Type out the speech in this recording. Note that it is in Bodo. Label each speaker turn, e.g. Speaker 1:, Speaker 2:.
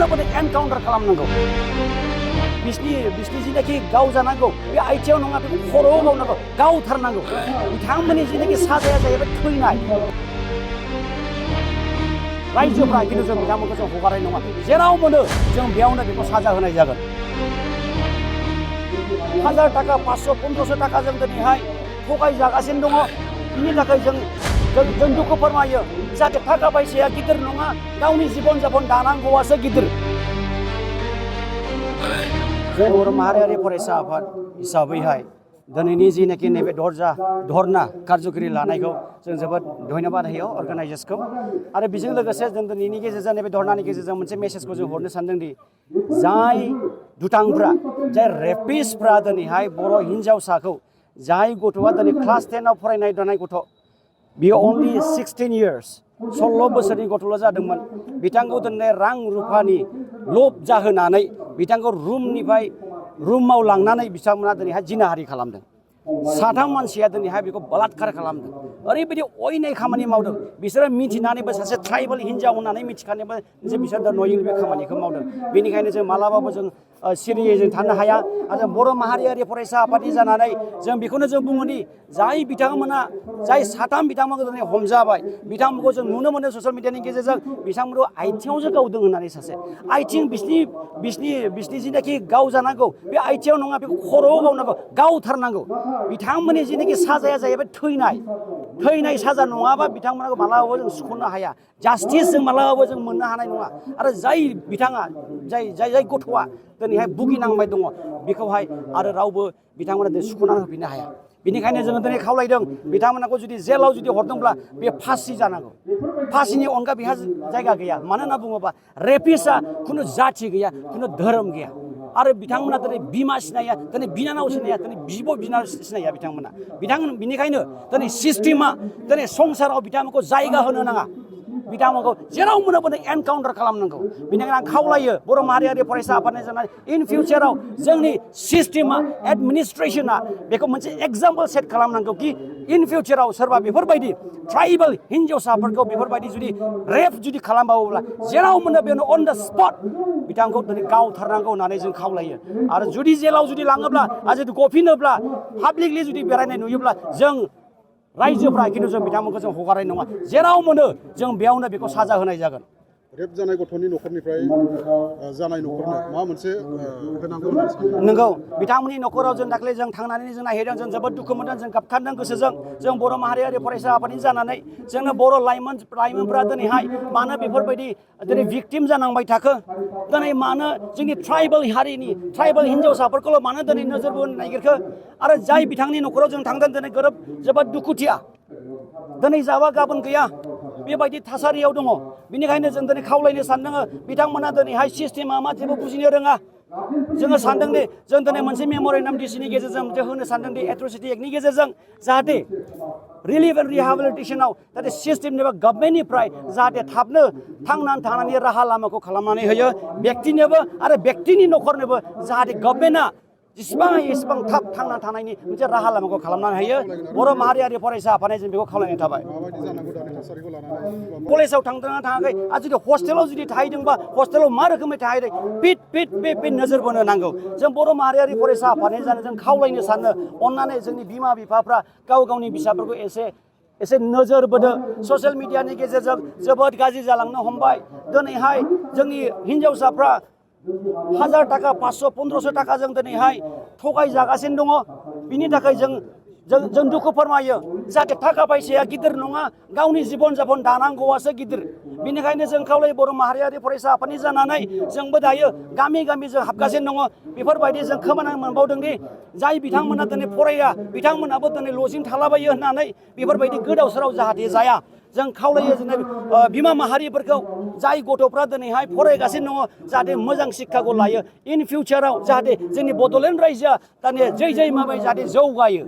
Speaker 1: मोनाबानो एनकाउन्टार खालामनांगौ बिसनि जिनाखि गावजानांगौ बे आइथिंआव नङा बेखौ खर'आव गावनांगौ गावथारनांगौ बिथांमोननि जिनाखि साजाया जाहैबाय थैनाय रायजोफ्रा खिन्थु जों बिथांमोनखौ जों हगारनाय नङा जेराव मोनो जों बेयावनो बेखौ साजा होनाय जागोन 1000 टाका 500 1500 टाका जों दिनैहाय थगायजागासिनो दङ बिनि थाखाय जों दुखु फोरमायो जाहाथे थाखा फैसाया गिदिर नङा गावनि जिबन जापन दानांगौआसो गिदिर जों बर' माहारियारि फरायसा आफाद हिसाबैहाय दिनैनि जिनाखि नैबे धरना कार्यकरि लानायखौ जों जोबोद धन्यबाद होयो अर्गानाइजार्सखौ आरो बेजों लोगोसे जों दिनैनि गेजेरजों नैबे धरनानि गेजेरजों मोनसे मेसेजखौ जों हरनो सानदोंदि जाय दुथांफ्रा जाय रेपिस्टफ्रा दिनैहाय बर' हिन्जावसाखौ जाय गथ'आ दिनै क्लास 10 आव फरायनाय दानाय गथ' बियो अनलि 16 इयार्स 16 बोसोरनि गथ'ल' जादोंमोन बिथांखौ दिनै रां रुफानि लब जाहोनानै बिथांखौ रुमाव लांनानै बिथांमोना दिनैहाय जिनाहारि खालामदों साथाम मानसिया दिनैहाय बेखौ बलात्कार खालामदों ओरैबायदि अयनाय खामानि मावदों बिसोरो मिथिनानैबो सासे ट्राइबेल हिन्जाव होननानै मिथिखानायबो जे बिसोर नयिं बे खामानिखौ मावदों बेनिखायनो जों मालाबाबो जों सिरियै जों थानो हाया आरो जों बर' माहारियारि फरायसा आफादनि जानानै जों बेखौनो जों बुङोदि जाय बिथांमोना जाय साथाम बिथांमोनखौ दिनै हमजाबाय बिथांमोनखौ जों नुनो मोनो ससियेल मिडियानि गेजेरजों बिथांमोनखौ आइथिङावसो गावदों होननानै सासे आइथिं बिसनि जिनाखि गावजानांगौ बे आइथिङाव नङा बेखौ खर'आव गावनांगौ गावथारनांगौ बिथांमोननि जिनाखि साजाया जाहैबाय थैनाय साजा नङाबा बिथांमोनखौ मालाबाबो जों सुख'नो हाया जास्टिस जों मालाबाबो जों मोननो हानाय नङा आरो जाय बिथाङा जाय गथ'आ दिनैहाय भुगिनांबाय दङ बेखौहाय आरो रावबो बिथांमोना दिनै सुख'नानै होफिननो हाया बेनिखायनो जोङो दिनै खावलायदों बिथांमोनखौ जुदि जेलाव जुदि हरदोंब्ला बे फासि जानांगौ फासिनि अनगा बेहा जायगा गैया मानो होनना बुङोबा रेपिस्टआ खुनु जाथि गैया खुनु धोरोम गैया आरो बिथांमोना दिनै बिमा सिनाया दिनै बिनानाव सिनाया दिनै बिब' बिनानाव सिनाया बिथांमोना बिनिखायनो दिनै सिस्टेमा दिनै संसाराव बिथांमोनखौ जायगा होनो नाङा बिथांमोनखौ जेराव मोनो एनकाउन्टार खालामनांगौ बेनिखायनो आं खावलायो बर' माहारियारि फरायसा आफादनि जानानै इन फिउचाराव जोंनि सिस्टेमा एडमिनिस्ट्रेसना बेखौ मोनसे एग्जाम्पल सेट खालामनांगौ कि इन फिउचाराव सोरबा बेफोरबायदि ट्राइबेल हिन्जावसाफोरखौ बेफोरबायदि जुदि रेप जुदि खालामबावोब्ला जेराव मोनो बेयावनो अन द स्पट बिथांखौ दिनै गावथारनांगौ होननानै जों खावलायो आरो जुदि जेलाव जुदि लाङोब्ला आरो जुदि गफिनोब्ला पाब्लिकलि जुदि बेरायनाय नुयोब्ला जों रायजोफ्रा खिन्थु जों बिथांमोनखौ जों हगारनाय नङा जेराव मोनो जों बेयावनो बेखौ साजा होनाय जागोन
Speaker 2: रेप जानाय गथ'नि न'खरनिफ्राय जानाय न'खरनो मा मोनसे होनांगौ होननानै सानो
Speaker 1: नंगौ बिथांमोननि न'खराव जों दाख्लै जों थांनानै जों नायहैदों जों जोबोद दुखु मोनदों जों गाबखांदों गोसोजों जों बर' माहारियारि फरायसा आफादनि जानानै जोंनो बर' लाइमोनफ्रा दिनैहाय मानो बेफोरबायदि दिनै भिक्टिम जानांबाय थाखो दिनै मानो जोंनि ट्राइबेल हारिनि ट्राइबेल हिन्जावसाफोरखौल' मानो दिनै नोजोर बोनो नागिरखो आरो जाय बिथांनि न'खराव जों थांदों दिनै जोबोद दुखुथिया दिनै जाबा गाबोन गैया बेबायदि थासारियाव दङ बेनिखायनो जों दिनै खावलायनो सानदों बिथांमोना दिनैहाय सिस्टेमा मा जेबो बुजिनो रोङा जोङो सानदों दि जों दिनै मोनसे मेम'रेन्डाम डिसिनि गेजेरजों जों होनो सानदों दि एट्रसिटि एक्टनि गेजेरजों जाहाथे रिलिफ एन्ड रिहेबिलिटेसनाव जाहाथे सिस्टेमनि बा गभर्नमेन्टनिफ्राय जाहाथे थाबनो थांनानै थानायनि राहा लामाखौ खालामनानै होयो व्यक्तिनोबो आरो व्यक्तिनि न'खरनोबो जाहाथे गभर्नमेन्टआ जेसेबां हायो एसेबां थाब थांना थानायनि मोनसे राहा लामाखौ खालामनानै होयो बर' माहारियारि फरायसा आफादजों जों बेखौ खावलायनाय थाबाय कलेजाव थांदोंना थाङाखै आरो जुदि हस्टेलाव जुदि थाहैदोंबा हस्टेलाव मा रोखोमै थाहैदों बे नोजोर बोनो नांगौ जों बर' माहारियारि फरायसा आफादनि जानो जों खावलायनो सानो अननानै जोंनि बिमा बिफाफ्रा गावनि फिसाफोरखौ एसे नोजोर बोदो ससियेल मिडियानि गेजेरजों जोबोद गाज्रि जालांनो हमबाय दिनैहाय जोंनि हिन्जावसाफ्रा 1000 टाका 500 1500 टाका जों दिनैहाय थगायजागासिनो दङ बिनि थाखाय जों दुखु फोरमायो जाहाथे थाखा फैसाया गिदिर नङा गावनि जिबन जापन दानांगौआसो गिदिर बेनिखायनो जों खावलायो बर' माहारियारि फरायसा आफादनि जानानै जोंबो दायो गामि जों हाबगासिनो दङ बेफोरबायदि जों खोनानो मोनबावदों दि जाय बिथांमोना दिनै फराया बिथांमोनाबो दिनै लजिं थालाबायो होननानै बेफोरबायदि गोदाव सोराव जाहाथे जाया जों खावलायो जोंनि बिमा माहारिफोरखौ जाय गथ'फ्रा दिनैहाय फरायगासिनो दङ जाहाथे मोजां शिक्षाखौ लायो इन फिउचाराव जाहाथे जोंनि बड'लेण्ड रायजोआ दानि जै माबाय जाहाथे जौगायो